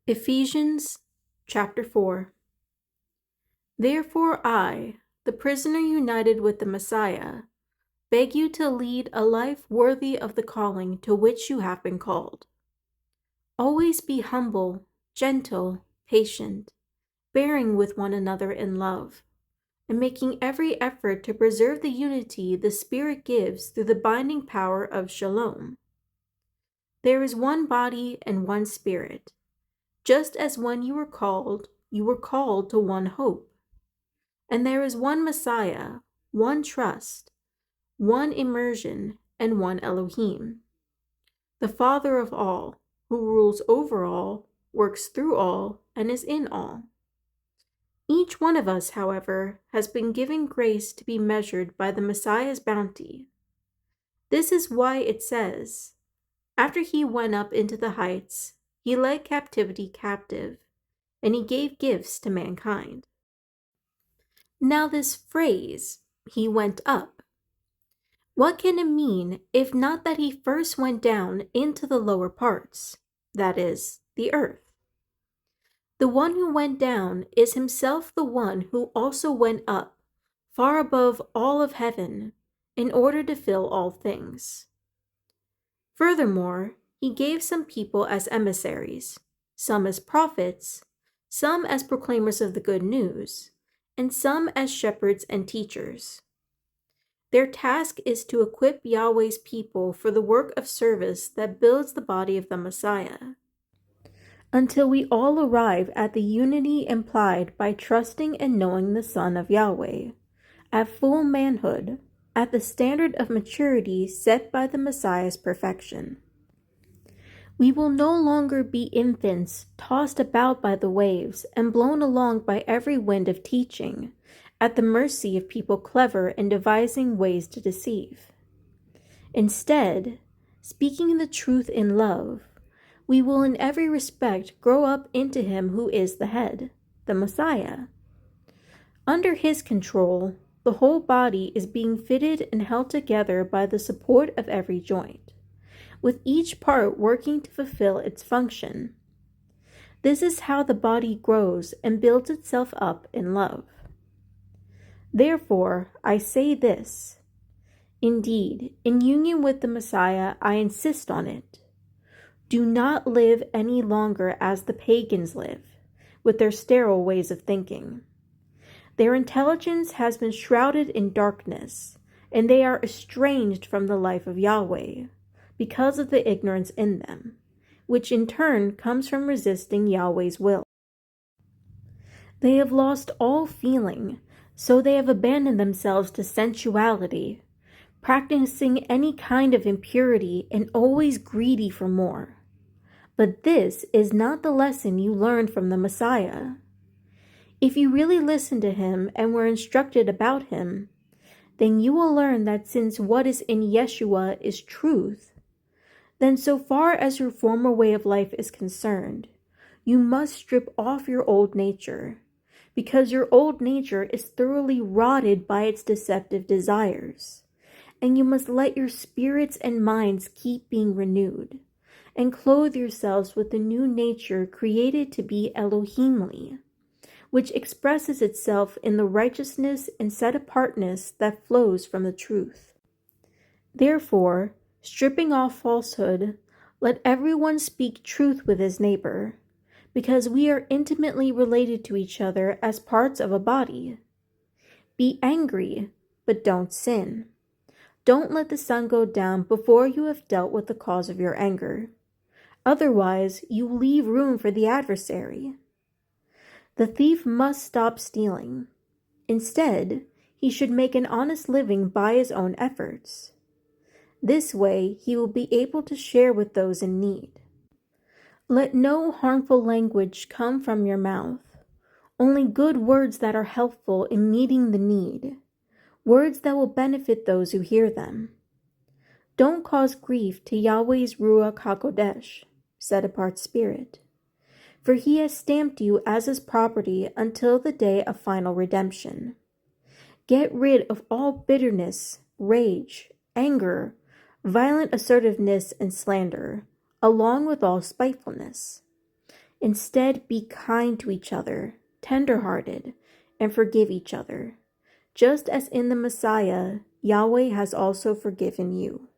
Ephesians chapter 4. Therefore I, the prisoner united with the Messiah, beg you to lead a life worthy of the calling to which you have been called. Always be humble, gentle, patient, bearing with one another in love, and making every effort to preserve the unity the Spirit gives through the binding power of shalom. There is one body and one Spirit, just as when you were called to one hope. And there is one Messiah, one trust, one immersion, and one Elohim, the Father of all, who rules over all, works through all, and is in all. Each one of us, however, has been given grace to be measured by the Messiah's bounty. This is why it says, after he went up into the heights, he led captivity captive, and he gave gifts to mankind. Now this phrase, he went up, what can it mean if not that he first went down into the lower parts, that is, the earth? The one who went down is himself the one who also went up, far above all of heaven, in order to fill all things. Furthermore, he gave some people as emissaries, some as prophets, some as proclaimers of the good news, and some as shepherds and teachers. Their task is to equip Yahweh's people for the work of service that builds the body of the Messiah, until we all arrive at the unity implied by trusting and knowing the Son of Yahweh, at full manhood, at the standard of maturity set by the Messiah's perfection. We will no longer be infants tossed about by the waves and blown along by every wind of teaching, at the mercy of people clever in devising ways to deceive. Instead, speaking the truth in love, we will in every respect grow up into him who is the head, the Messiah. Under his control, the whole body is being fitted and held together by the support of every joint, with each part working to fulfill its function. This is how the body grows and builds itself up in love. Therefore, I say this. Indeed, in union with the Messiah, I insist on it. Do not live any longer as the pagans live, with their sterile ways of thinking. Their intelligence has been shrouded in darkness, and they are estranged from the life of Yahweh, because of the ignorance in them, which in turn comes from resisting Yahweh's will. They have lost all feeling, so they have abandoned themselves to sensuality, practicing any kind of impurity and always greedy for more. But this is not the lesson you learned from the Messiah. If you really listened to him and were instructed about him, then you will learn that since what is in Yeshua is truth, then so far as your former way of life is concerned, you must strip off your old nature, because your old nature is thoroughly rotted by its deceptive desires, and you must let your spirits and minds keep being renewed, and clothe yourselves with the new nature created to be Elohimly, which expresses itself in the righteousness and set-apartness that flows from the truth. Therefore, stripping off falsehood, let everyone speak truth with his neighbor, because we are intimately related to each other as parts of a body. Be angry, but don't sin. Don't let the sun go down before you have dealt with the cause of your anger. Otherwise, you leave room for the adversary. The thief must stop stealing. Instead, he should make an honest living by his own efforts. This way, he will be able to share with those in need. Let no harmful language come from your mouth, only good words that are helpful in meeting the need, words that will benefit those who hear them. Don't cause grief to Yahweh's Ruach HaKodesh, set-apart spirit, for he has stamped you as his property until the day of final redemption. Get rid of all bitterness, rage, anger, violent assertiveness, and slander, along with all spitefulness. Instead, be kind to each other, tender-hearted, and forgive each other, just as in the Messiah, Yahweh has also forgiven you.